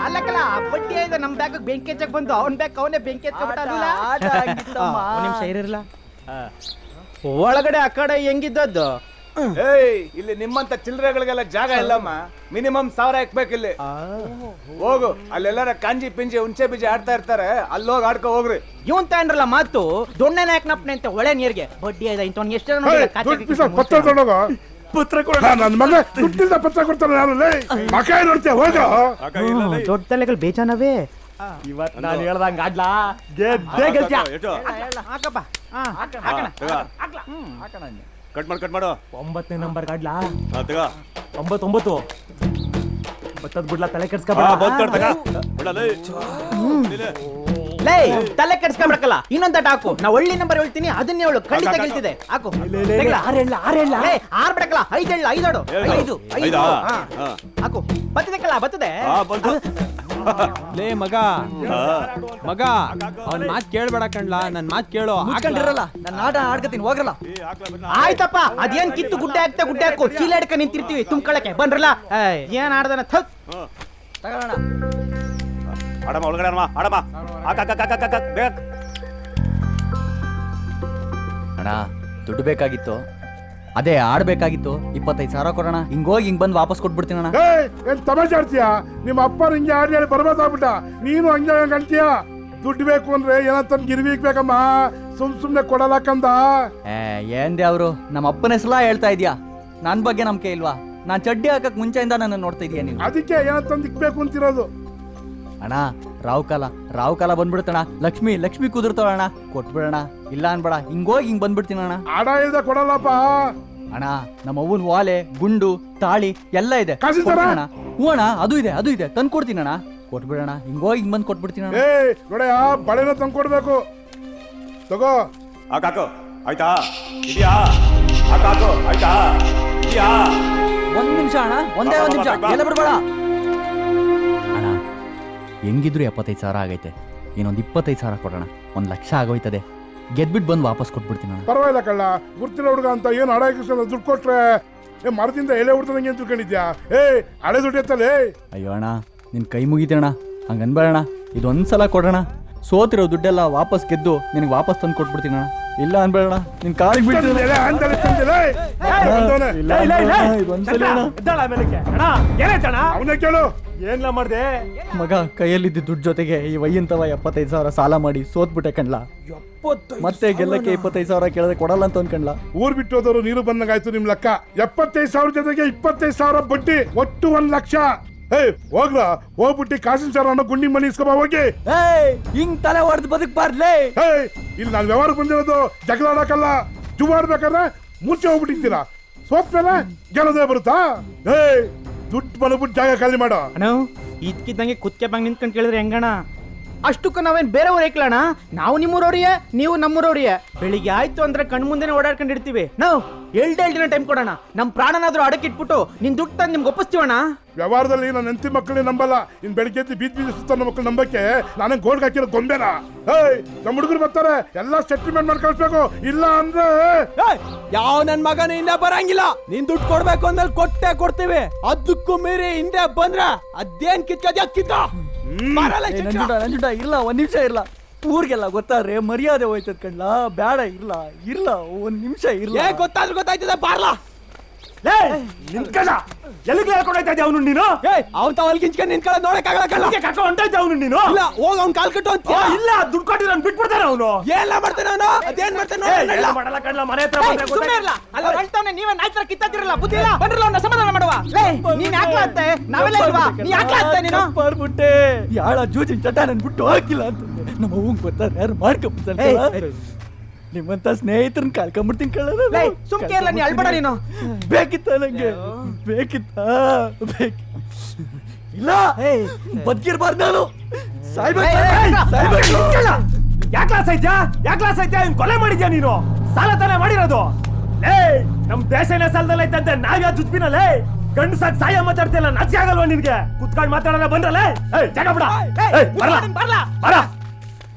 ಅಲ್ಲಕ್ಕಲ್ಲ ಬಡ್ಡಿ ಆಯ್ತು ನಮ್ ಬ್ಯಾಗ್ ಬೆಂಕಿ ಹಚ್ಚಕ್ ಬಂದು ಅವನ್ ಬ್ಯಾಗ್ ಅವನೇ ಬೆಂಕಿ ಹಚ್ಕೊಂಡ್ಬಿಟ್ಟ ನಿಮಿಷ ಇರಲ್ಲ ಒಳಗಡೆ ಆ ಕಡೆ ಹೆಂಗಿದ್ದದ್ದು ಇಲ್ಲಿ ನಿಮ್ಮಂತ ಚಿಲ್ಲರೆಗಳಿಗೆಲ್ಲ ಜಾಗ ಇಲ್ಲಮ್ಮ. ಮಿನಿಮಮ್ 1000 ಹಾಕ್ಬೇಕು ಇಲ್ಲಿ. ಹೋಗು ಅಲ್ಲೆಲ್ಲಾರ ಕಾಂಜಿ ಪಿಂಜಿ ಹುಣಸೆ ಬೀಜ ಆಡ್ತಾ ಇರ್ತಾರೆ, ಅಲ್ಲಿ ಹೋಗಿ ಆಡ್ಕೊ ಹೋಗ್ರಿ. ಇವನ್ ತಾಂಡ್ರಲ್ಲ ಮಾತು ದೊಣ್ಣೆ ನಾಯಕನಪ್ಪನೆ ಅಂತ ಒಳ್ಳೆ ನೀರ್ಗೆ ಬಡ್ಡಿ ಆಯ್ದ ಇಂತ ಎಷ್ಟು ಪತ್ರ ಕೊಡ ನನ್ನ ಮಗ ದುಡ್ಡಿಂದ ಪತ್ರ ಕೊಡ್ತಾನೆ. ನಾನು ಮಕ ನೋಡ್ತೇವೆ ಹೋಗೋ. ದೊಡ್ಡ ತಲೆಗಳು ಬೇಜಾನವೇ. ಇವತ್ತು ನಾನು ಹೇಳ್ದಂಗ ಆಡ್ಲಾ ಹಾಕಪ್ಪ ಕಟ್ ಮಾಡು 9ನೇ ನಂಬರ್ ಗಾಡ್ಲಾ 9 ಬತ್ತದ್ ಬಿಡ್ಲಾ ತಲೆ ಲೇ ತಲೆ ಕೆಡ್ಸ್ಕೊಂಡ್ಬಿಡಕಲ್ಲ ಇನ್ನೊಂದ್ ತಟ ಹಾಕು. ನಾ ಒಳ್ಳೆ ನಂಬರ್ ಹೇಳ್ತೀನಿ ಅದನ್ನೇ ಹೇಳು, ಖಂಡಿತ ಗೆಲ್ತಿದೆ. ಹಾಕು 6 ಬಿಡಕಲ್ಲ 5 ಹೇಳ 5 ಹಾಕು. ಬರ್ತದಕ್ಕಲ್ಲ ಬರ್ತದೆ. ಲೇ ಮಗ ಅವ್ನ ಮಾತ್ ಕೇಳ್ಬೇಡ ಕಣ್ಲಾ, ನನ್ ಮಾತ್ ಕೇಳೋ. ಹಾಕೊಂಡಿರಲ್ಲ ನನ್ನ ಆಟ ಆಡ್ಕತೀನಿ ಹೋಗ್ರಲ್ಲ. ಆಯ್ತಪ್ಪ ಅದೇನ್ ಕಿತ್ತು ಗುಡ್ಡೆ ಹಾಕು ಚೀಲ ಹಿಡ್ಕ ನಿಂತಿರ್ತೀವಿ ತುಂಬ್ಕೊಳಕ್ಕೆ ಬನ್ರಲ್ಲ. ಏನ್ ಆಡ್ದನ ಥಕ್ ತಗೋಣ ಆಡಮ್ಮ ಒಳಗಡೆ ಆಡಮ್ಮ ಅಣ್ಣ. ದುಡ್ಡು ಬೇಕಾಗಿತ್ತು, ಅದೇ ಆಡ್ಬೇಕಾಗಿತ್ತು. 25,000 ಕೊಡೋಣ. ಹಿಂಗೋಗಿ ಹಿಂಗ್ ಬಂದು ವಾಪಸ್ ಕೊಟ್ಬಿಡ್ತೀನಿ ಅಣ್ಣ. ಏನ್ ತಮಾಷೆ ಆಡ್ತೀಯ? ನಿಮ್ಮ ಅಪ್ಪ ಹಿಂಗೆ ಆಡಿ ಆಡಿ ಬರ್ಬೋದಾಗ್ಬಿಟ್ಟ. ನೀನು ಹಂಗೆ ಅಂತೀಯ? ದುಡ್ಡು ಬೇಕು ಅಂದ್ರೆ ಏನಂತ ಗಿರ್ವಿ ಬೇಕಮ್ಮ, ಸುಮ್ನೆ ಕೊಡಲಕ್ಕಂದ. ಏನ್ದೆ ಅವರು ನಮ್ಮ ಅಪ್ಪನ ಹೆಸಲ ಹೇಳ್ತಾ ಇದ್ಯಾ? ನನ್ ಬಗ್ಗೆ ನಂಬಿಕೆ ಇಲ್ವಾ? ನಾನ್ ಚಡ್ಡಿ ಹಾಕಕ್ ಮುಂಚೆಯಿಂದ ನನ್ನ ನೋಡ್ತಾ ಇದೀಯ ನೀನು. ಅದಕ್ಕೆ ಏನಂತ ಇಕ್ಬೇಕು ಅಂತಿರೋದು. ಅಣ್ಣ ರಾವ್ ಕಾಲ ಬಂದ್ಬಿಡ್ತಣ. ಲಕ್ಷ್ಮಿ ಕುದುರ್ತಾಳಣ್ಣ, ಕೊಟ್ಬಿಡೋಣ. ಇಲ್ಲ ಅನ್ಬೇಡ, ಹಿಂಗೋಗಿ ಹಿಂಗ್ ಬಂದ್ಬಿಡ್ತೀನಿ ಅಣ್ಣ. ಆಡ ಇಲ್ದ ಕೊಡಲ್ಲಪ್ಪ ಅಣ್ಣ. ನಮ್ಮ ಅವ್ವನ್ ವಾಲೆ ಗುಂಡು ತಾಳಿ ಎಲ್ಲ ಇದೆ. ಹ್ಞೂ ಅಣ್ಣ, ಅದು ಇದೆ ತಂದು ಕೊಡ್ತೀನಿ ಅಣ್ಣ. ಕೊಟ್ಬಿಡೋಣ, ಹಿಂಗೋಗಿ ಹಿಂಗ್ ಬಂದ್ ಕೊಟ್ಬಿಡ್ತೀನಿ ಅಣ್ಣ. ನೋಡಯ್ಯ ಬಳೆನ ತಂದು ಕೊಡ್ಬೇಕು. ತಗೋ ಹಾಕಾಕು ಆಯ್ತಾ? ಇದೆಯಾ? ಹಾಕಾಕು ಆಯ್ತಾ? ಇದೆಯಾ? ಒಂದ್ ನಿಮಿಷ ಅಣ್ಣ, ಒಂದೇ ಒಂದ್ ನಿಮಿಷ ಎಲ್ಲ ಬಿಡ್ಬೇಡ ಅಣ್ಣ. ಹೆಂಗಿದ್ರು 75,000 ಆಗೈತೆ. ಇನ್ನೊಂದು 25,000 ಕೊಡೋಣ. 1,00,000 ಆಗೋಯ್ತದೆ. ಗೆದ್ಬಿಟ್ಟು ಬಂದು ವಾಪಸ್ ಕೊಟ್ಬಿಡ್ತೀನಿ ಅಣ್ಣ. ಪರವಾಗಿಲ್ಲ ಕಳ್ಳ, ಗುರ್ತಿರೋ ಹುಡುಗ ಅಂತ ಏನು ಹಡ ದುಡ್ಡು ಕೊಟ್ರೆ ಮರದಿಂದ ಎಲೆ ಹುಡ್ತದಂಗೆ ಅಂತ ತಿಳ್ಕೊಂಡಿದ್ಯಾ? ಹಳೆ ದುಡ್ಡು ಎತ್ತಲೇ. ಅಯ್ಯೋ ಅಣ್ಣ, ನಿನ್ ಕೈ ಮುಗಿತೇಣ, ಹಂಗ ಅನ್ಬೇಡಣ. ಇದೊಂದ್ಸಲ ಕೊಡೋಣ. ಸೋತಿರೋ ದುಡ್ಡೆಲ್ಲ ವಾಪಸ್ ಗೆದ್ದು ನಿನಗೆ ವಾಪಸ್ ತಂದು ಕೊಟ್ಬಿಡ್ತೀನಿ ಅಣ್ಣ. ಇಲ್ಲ ಅನ್ಬೇಡ, ನಿನ್ ಕಾಲಿಗೆ ಬಿಡ್ತೀನಿ. ಅವನೇ ಕೇಳು. ಏನ್ಲ ಮಾಡ್ದೆ ಮಗ? ಕೈಯಲ್ಲಿದ್ದ ದುಡ್ಡು ಜೊತೆಗೆ ಈ ವಯ್ಯಂತವ 75,000 ಸಾಲ ಮಾಡಿ ಸೋತ್ಬಿಟ್ಟೆ ಕಣ್ಲಾ. ಮತ್ತೆ ಗೆಲ್ಲಕ್ಕೆ 25,000 ಕೇಳಿದ್ರೆ ಕೊಡಲ್ಲ ಅಂತ ಅನ್ಕಂಡ್ಲಾ. ಊರ್ ಬಿಟ್ಟು ಹೋದವರು ನೀರು ಬಂದಂಗಾಯ್ತು ನಿಮ್ ಲೆಕ್ಕ. 75,000 ಜೊತೆಗೆ 25,000 ಬಡ್ಡಿ, ಒಟ್ಟು 1,00,000. ಹೋಗ್ರ ಹೋಗ್ಬಿಟ್ಟು ಕಾಸಿನ ಸರ್ ಅನ್ನೋ ಗುಂಡಿ ಮನಿ ಇಸ್ಕೊಬ ಹೋಗಿ. ಹಿಂಗ್ ತಲೆ ಹೊಡೆದು ಬದುಕ್ಬಾರ್ಲೇ. ಇಲ್ಲಿ ನಾನು ವ್ಯವಹಾರ ಬಂದಿರೋದು ಜಗಳ ಆಡಕಲ್ಲ. ಜುವಾಡ್ಬೇಕಾದ್ರೆ ಮೂರ್ಛೆ ಹೋಗ್ಬಿಟ್ಟಿರ್ತೀರಾ. ಸೋತ್ಮೇಲೆ ಗೆಲ್ಲೋದೇ ಬರುತ್ತಾ? ದುಡ್ಡು ಬಂದ್ಬಿಟ್ಟು ಜಾಗ ಖಾಲಿ ಮಾಡೋ. ಅಣ್ಣ ಇದ್ಕಿದ್ದಂಗೆ ಕುತ್ಕೆ ಬಂಗ್ ನಿಂತ್ಕೊಂಡು ಕೇಳಿದ್ರೆ ಹೆಂಗಣ? ಅಷ್ಟಕ್ಕೂ ನಾವೇನ್ ಬೇರೆಯವ್ರು ಏಕ್ಲಣ? ನಾವು ನಿಮ್ಮೂರವ್ರಿಯೇ, ನೀವು ನಮ್ಮೂರವ್ರಿಯೇ. ಬೆಳಿಗ್ಗೆ ಆಯ್ತು ಅಂದ್ರೆ ಕಣ್ಮುಂದೆನೆ ಓಡಾಡ್ಕೊಂಡಿರ್ತೀವಿ ನಾವು. 2 ದಿನ ಟೈಮ್ ಕೊಡೋಣ. ನಮ್ ಪ್ರಾಣನಾದ್ರೂ ಅಡಕಿಟ್ಬಿಟ್ಟು ನಿನ್ ದುಡ್ಡು ತಂದು ನಿಮ್ಗೆ ಒಪ್ಪಿಸ್ತೀವಣ್ಣ. ವ್ಯವಹಾರದಲ್ಲಿ ನನ್ನ ಹೆಂಡತಿ ಮಕ್ಕಳೇ ನಂಬಲ್ಲ. ಇನ್ ಬೆಳಿಗ್ಗೆ ಎದ್ದು ಬೀದಿ ಸುತ್ತ ಮಕ್ಕಳು ನಂಬಕ್ಕೆ ನಾನು ಗೋಲ್ಡ್ ಹಾಕಿರೋ ಗೊಂಬೆನ? ನಮ್ಮ ಹುಡುಗರು ಬರ್ತಾರೆ, ಎಲ್ಲ ಸೆಟ್ಲ್ಮೆಂಟ್ ಮಾಡಿ ಕಳಿಸ್ಬೇಕು. ಇಲ್ಲ ಅಂದ್ರೆ ಯಾವ ನನ್ ಮಗನ ಹಿಂದೆ ಬರಂಗಿಲ್ಲ. ನೀನ್ ದುಡ್ಡು ಕೊಡ್ಬೇಕು ಅಂದ್ಮೇಲೆ ಕೊಟ್ಟೆ ಕೊಡ್ತೀವಿ. ಅದಕ್ಕೂ ಮೀರಿ ಹಿಂದೆ ಬಂದ್ರ ಅದೇನ್ ಕಿತ್ಕ ಇಲ್ಲ. ಒಂದ್ ನಿಮಿಷ ಇರ್ಲ, ಊರ್ಗೆಲ್ಲ ಗೊತ್ತಾದ್ರೆ ಮರ್ಯಾದೆ ಹೋಯ್ತದ ಕಣ್ಲ. ಬೇಡ, ಇಲ್ಲ ಒಂದ್ ನಿಮಿಷ ಇರ್ಲ. ಗೊತ್ತಾದ್ರೆ ಗೊತ್ತಾಯ್ತದ ಬಾರ್ಲಾ. ನಿನ್ಕಲ್ಲ ಎಲ್ಲಿಗೆ ಹೇಳ್ಕೊಂಡೈತಾ ಇದ್ದೆ ಅವನು ನೀನು? ಅವನ್ ತಾವಲ್ಲಿ ಗಿಂಚ್ಕೊಂಡು ನಿನ್ಕಳ ನೋಡಕ್ಕಾಗಲ್ಲ. ಕರ್ಕೊಂಡು ಹೊಂಟೈತೆ ಅವನು ನೀನು? ಇಲ್ಲ, ಹೋಗ್ ಅವ್ನ್ ಕಾಲ್ ಕಟ್ಟು ಅಂತ. ಇಲ್ಲ, ದುಡ್ಡು ಕೊಟ್ಟಿರ ಬಿಟ್ಬಿಡ್ತಾನೆ ಅವನು. ಎಲ್ಲ ಮಾಡ್ತಾನೆ ಅವನು. ಅದೇನ್ ಮಾಡ್ತಾನೆ ಮಾಡಲ್ಲ ಕಡ್ಲ. ಮನೆ ಹತ್ರ ಸುಮ್ಮನೆ ಇರಲ್ಲ. ಅಲ್ಲ ಹೇಳ್ತಾನೆ, ನೀವೇ ನಾಯ್ತರ ಕಿತ್ತಿರಲ್ಲ, ಬುದ್ಧಿ ಇಲ್ಲ. ಬಂದ್ರಲ್ಲ ಅವನ್ನ ಸಮಾಧಾನ ಮಾಡುವ. ನೀನ್ ಯಾಕೆ ಅಂತೆ? ನಾವೆಲ್ಲ ಇಲ್ವಾ? ನೀ ಯಾಕೆ ಅಂತೆ ನೀನು? ಮಾಡ್ಬಿಟ್ಟೆ. ಯಾಳ ಜೂಜಿನ ಚಟ ನನ್ ಬಿಟ್ಟು ಹಾಕಿಲ್ಲ ಅಂತ ನಮ್ಮ ಅವ್ವಂಗ್ ಗೊತ್ತಾರ ಯಾರು ಮಾಡ್ಕೊಬಿಡ್ತಾರೆ. ನಿಮ್ಮಂತ ಸ್ನೇಹಿತರನ್ನ ಕಾಲ್ಕೊಂಡ್ಬಿಡ್ತೀನಿ ಕಳ್ಳ. ಸುಮ್ಕೆ ಇರಲ್ಲ, ನೀ ಅಳ್ಬೇಡ ನೀನು. ಬೇಕಿತ್ತ ನಂಗೆ? ಇಲ್ಲ, ಬದುಕಿರ್ಬಾರ್ದು ನಾನು. ಯಾಕೆ ಕೊಲೆ ಮಾಡಿದ್ಯಾ ನೀನು? ಸಾಲ ತಾನೇ ಮಾಡಿರೋದು. ನಮ್ ದೇಶನೇ ಸಾಲದಲ್ಲ ಐತಂತೆ ನಾವ್ಯಾ ಜುಜ್ಬಿನಲ್ಲೇ ಗಂಡಸಾಗ್ ಸಾಯ ಮಾತಾಡ್ತಿಲ್ಲ. ನಾಚಿಕೆ ಆಗಲ್ವಾ ನಿನ್ಗೆ? ಕುತ್ಕೊಂಡು ಮಾತಾಡೋಣ ಬಂದ್ರಲ್ಲ. ಜಾಗ ಬಿಡ.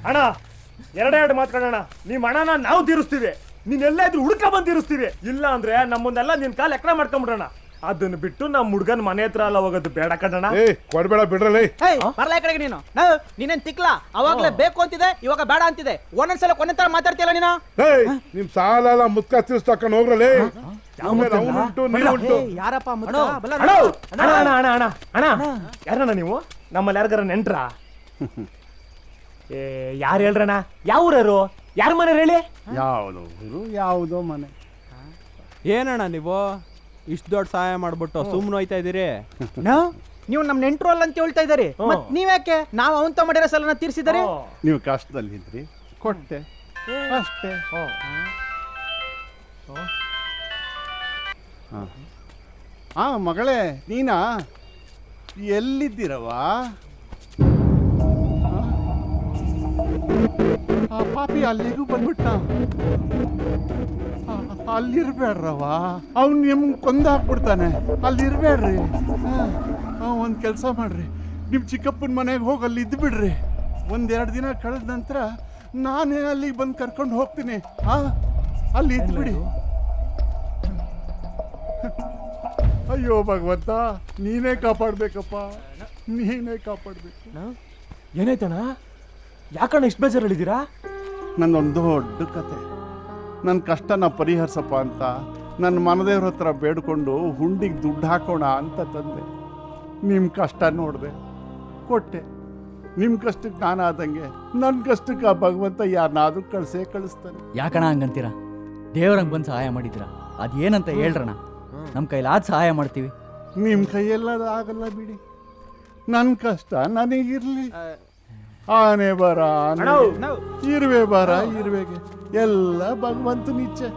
ಅಣ್ಣ, 2 ಮಾತ್ಕೊಳ್ಳೋಣ. ನಿಮ್ ಹಣನ ನಾವು ತೀರಿಸ್ತೀವಿ. ನೀನ್ ಎಲ್ಲ ಇದ್ರು ಹುಡುಕ ಬಂದ್ ತೀರಿಸ್ತೀವಿ. ಇಲ್ಲ ಅಂದ್ರೆ ನಮ್ಮನ್ನೆಲ್ಲ ನಿನ್ ಕಾಲ್ ಎಕ್ರ ಮಾಡ್ಕೊಂಡ್ಬಿಡೋಣ. ಅದನ್ನ ಬಿಟ್ಟು ನಮ್ಮ ಹುಡ್ಗನ್ ಮನೆ ಹತ್ರ ಎಲ್ಲ ಹೋಗೋದು ಬೇಡ ಕಣಣ್ಣ. ಏ ಕೊಡ್ಬೇಡ ಬಿಡ್ರಲ್ಲ ಹೇಯ್ ಬರ್ಲಾ ಈ ಕಡೆಗೆ ನೀನು ನೀನೇನ್ ತಿಕ್ಲಾ ಅವಾಗ್ಲೇ ಬೇಕು ಅಂತಿದೆ ಇವಾಗ ಬೇಡ ಅಂತಿದೆ ಒಂದೊಂದ್ಸಲ ಕೊನೆ ತರ ಮಾತಾಡ್ತಿಲ್ಲ ನೀನು ಏಯ್ ನಿಮ್ ಸಾಲ ಎಲ್ಲ ಮುತ್ಕ ತಿರ್ಸ್ತಾಕೊಂಡು ಹೋಗ್ರಲ್ಲ ಉಂಟು ನೀವುಂಟು ಏಯ್, ಯಾರಪ್ಪ ಮುದ್ದ? ಬಲ್ಲ ಅಣ್ಣ ನೋಡು. ಅಣ್ಣ ಅಣ್ಣ ಅಣ್ಣ ಅಣ್ಣ ಅಣ್ಣ ಯಾರಣ್ಣ ನೀವು? ನಮ್ಮಲ್ಲಿ ಯಾರಿಗಾರ ನೆಂಟ್ರ? ಏ ಯಾರು ಹೇಳ್ರಣ್ಣ? ಯಾವ ಊರರು? ಯಾರ ಮನೆ ಹೇಳಿ? ಯಾವುದೋ ಊರು ಯಾವುದೋ ಮನೆ. ಏನಣ್ಣ ನೀವು ಇಷ್ಟು ದೊಡ್ಡ ಸಹಾಯ ಮಾಡ್ಬಿಟ್ಟು ಸುಮ್ಮನೆ ಹೋಯ್ತಾ ಇದೀರಿ? ನೀವು ನಮ್ ನೆಂಟ್ರು ಅಲ್ಲ ಅಂತ ಹೇಳ್ತಾ ಇದ್ದಾರೆ ಮತ್ ನೀವ್ಯಾಕೆ ನಾವು ಅವಂತ ಮಾಡಿರೋ ಸಲನ ತೀರ್ಸಿದಾರೆ ನೀವು ಕಷ್ಟದಲ್ಲಿದ್ರಿ ಕೊಟ್ಟೆ ಅಷ್ಟೇ. ಹಾ ಮಗಳೇ ನೀನಾ? ಎಲ್ಲಿದ್ದೀರವ? ಆ ಪಾಪಿ ಅಲ್ಲಿಗೂ ಬಂದ್ಬಿಟ್ಟ. ಅಲ್ಲಿರ್ಬೇಡ್ರವ, ಅವ್ನು ನಿಮ್ಗೆ ಕೊಂದಾಕ್ಬಿಡ್ತಾನೆ. ಅಲ್ಲಿರ್ಬೇಡ್ರಿ. ಒಂದು ಕೆಲಸ ಮಾಡ್ರಿ, ನಿಮ್ಮ ಚಿಕ್ಕಪ್ಪನ ಮನೆಗೆ ಹೋಗಿ ಅಲ್ಲಿ ಇದ್ದು ಬಿಡ್ರಿ. ಒಂದೆರಡು ದಿನ ಕಳೆದ ನಂತರ ನಾನೇ ಅಲ್ಲಿಗೆ ಬಂದು ಕರ್ಕೊಂಡು ಹೋಗ್ತೀನಿ. ಅಲ್ಲಿ ಇದ್ದು ಬಿಡಿ. ಅಯ್ಯೋ ಭಗವಂತ, ನೀನೇ ಕಾಪಾಡ್ಬೇಕಪ್ಪ, ನೀನೇ ಕಾಪಾಡ್ಬೇಕು. ಏನಾಯ್ತಣ್ಣ? ಯಾಕಣ್ಣ ಇಷ್ಟು ಬೇಜಾರಲ್ಲಿದ್ದೀರಾ? ನನ್ನೊಂದು ದೊಡ್ಡ ಕತೆ. ನನ್ನ ಕಷ್ಟನ ಪರಿಹರಿಸಪ್ಪ ಅಂತ ನನ್ನ ಮನದೇವ್ರ ಹತ್ರ ಬೇಡ್ಕೊಂಡು ಹುಂಡಿಗೆ ದುಡ್ಡು ಹಾಕೋಣ ಅಂತ ತಂದೆ. ನಿಮ್ಮ ಕಷ್ಟ ನೋಡಿದೆ, ಕೊಟ್ಟೆ. ನಿಮ್ಮ ಕಷ್ಟಕ್ಕೆ ನಾನು ಆದಂಗೆ ನನ್ನ ಕಷ್ಟಕ್ಕೆ ಆ ಭಗವಂತ ಯಾರನ್ನಾದ್ರೂ ಕಳಿಸ್ತಾನೆ. ಯಾಕಣ ಹಂಗಂತೀರ? ದೇವ್ರಂಗೆ ಬಂದು ಸಹಾಯ ಮಾಡಿದ್ದೀರಾ, ಅದೇನಂತ ಹೇಳ್ರಣ, ನಮ್ಮ ಕೈಲಾದ ಸಹಾಯ ಮಾಡ್ತೀವಿ. ನಿಮ್ಮ ಕೈಯೆಲ್ಲ ಆಗಲ್ಲ ಬಿಡಿ, ನನ್ನ ಕಷ್ಟ ನನಗಿರ್ಲಿ. ಆನೆ ಬರ ಆನೆ, ಇರುವೆ ಬರ ಇರುವೆಗೆ, ಎಲ್ಲ ಭಗವಂತನ ಇಚ್ಛೆ.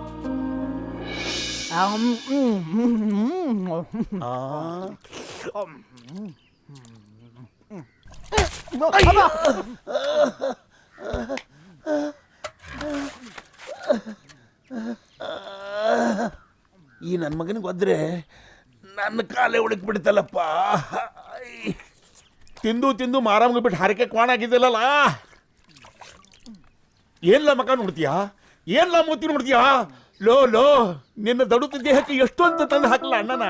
ಈ ನನ್ನ ಮಗನಿಗೆ ಒದ್ರೆ ನನ್ನ ಕಾಲೇ ಉಳಿಕ್ ಬಿಡ್ತಲ್ಲಪ್ಪ. ತಿಂದು ತಿಂದು ಮಾರಾಮ್ಗೆ ಬಿಟ್ಟು ಹರಕೆ ಕ್ವಾಣಾಗಿದ್ದಿಲ್ಲಲ್ಲ. ಏನ್ಲ ಮಗ ನೋಡ್ತೀಯಾ? ಏನ್ಲ ಮೂತಿ ನೋಡ್ತೀಯಾ? ಲೋ ಲೋ, ನಿನ್ನ ದಡುತ್ತ ದೇಹಕ್ಕೆ ಎಷ್ಟು ಅಂತ ತಂದು ಹಾಕಲ್ಲ ಅಣ್ಣನ?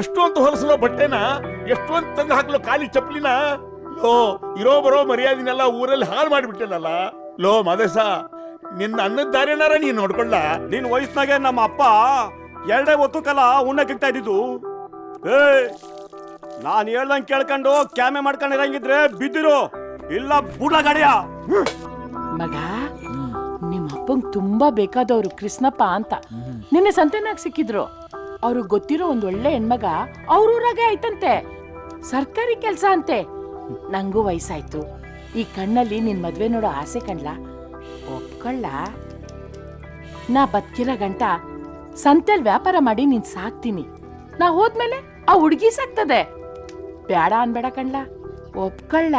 ಎಷ್ಟು ಅಂತ ಹೊಲಸಲೋ ಬಟ್ಟೆನ? ಎಷ್ಟು ಅಂತ ತಂದು ಹಾಕಲೋ ಖಾಲಿ ಚಪ್ಪಲಿನ? ಲೋ, ಇರೋ ಬರೋ ಮರ್ಯಾದಿನೆಲ್ಲ ಊರಲ್ಲಿ ಹಾಳು ಮಾಡಿಬಿಟ್ಟಿಲ್ಲಲ್ಲ. ಲೋ ಮದೇಶ, ನಿನ್ನ ಅನ್ನದ ದಾರಿನಾರ ನೀನ್ ನೋಡ್ಕೊಳ್ಳ. ನಿನ್ ವಯಸ್ಸಿನಾಗೆ ನಮ್ಮ ಅಪ್ಪ 2 ಹೊತ್ತು ಕಾಲ ಉಣ್ಣಕ್ಕಿಗ್ತಾ ಇದ್ದಿದ್ದು. ಏ ನಾನು ಹೇಳ್ದಂಗೆ ಕೇಳ್ಕೊಂಡು ಕ್ಯಾಮೆ ಮಾಡ್ಕೊಂಡಿರಂಗಿದ್ರೆ ಬಿದ್ದಿರು, ಇಲ್ಲ ಬುಡ್ಲ ಗಾಡಿಯ. ಮಗ, ನಿಮ್ಮ ಅಪ್ಪಂಗ್ ತುಂಬಾ ಬೇಕಾದವ್ರು ಕೃಷ್ಣಪ್ಪ ಅಂತ ನಿನ್ನೆ ಸಂತೆನಾಗ ಸಿಕ್ಕಿದ್ರು. ಅವ್ರಿಗೆ ಗೊತ್ತಿರೋ ಒಂದ್ ಒಳ್ಳೆ ಹೆಣ್ಮಗ ಅವ್ರೂರಾಗೆ ಆಯ್ತಂತೆ, ಸರ್ಕಾರಿ ಕೆಲ್ಸ ಅಂತೆ. ನಂಗೂ ವಯಸ್ಸಾಯ್ತು, ಈ ಕಣ್ಣಲ್ಲಿ ನಿನ್ ಮದ್ವೆ ನೋಡೋ ಆಸೆ ಕಣ್ಲ, ಒಪ್ಕೊಳ್ಳ. ನಾ ಬದುಕಿರೋ ಗಂಟ ಸಂತೆಲ್ ವ್ಯಾಪಾರ ಮಾಡಿ ನೀನ್ ಸಾಕ್ತೀನಿ. ನಾ ಹೋದ್ಮೇಲೆ ಆ ಹುಡ್ಗಿ ಸಾಕ್ತದೆ. ಬೇಡ ಅನ್ಬೇಡ ಕಣ್ಲ, ಒಪ್ಕೊಳ್ಳ.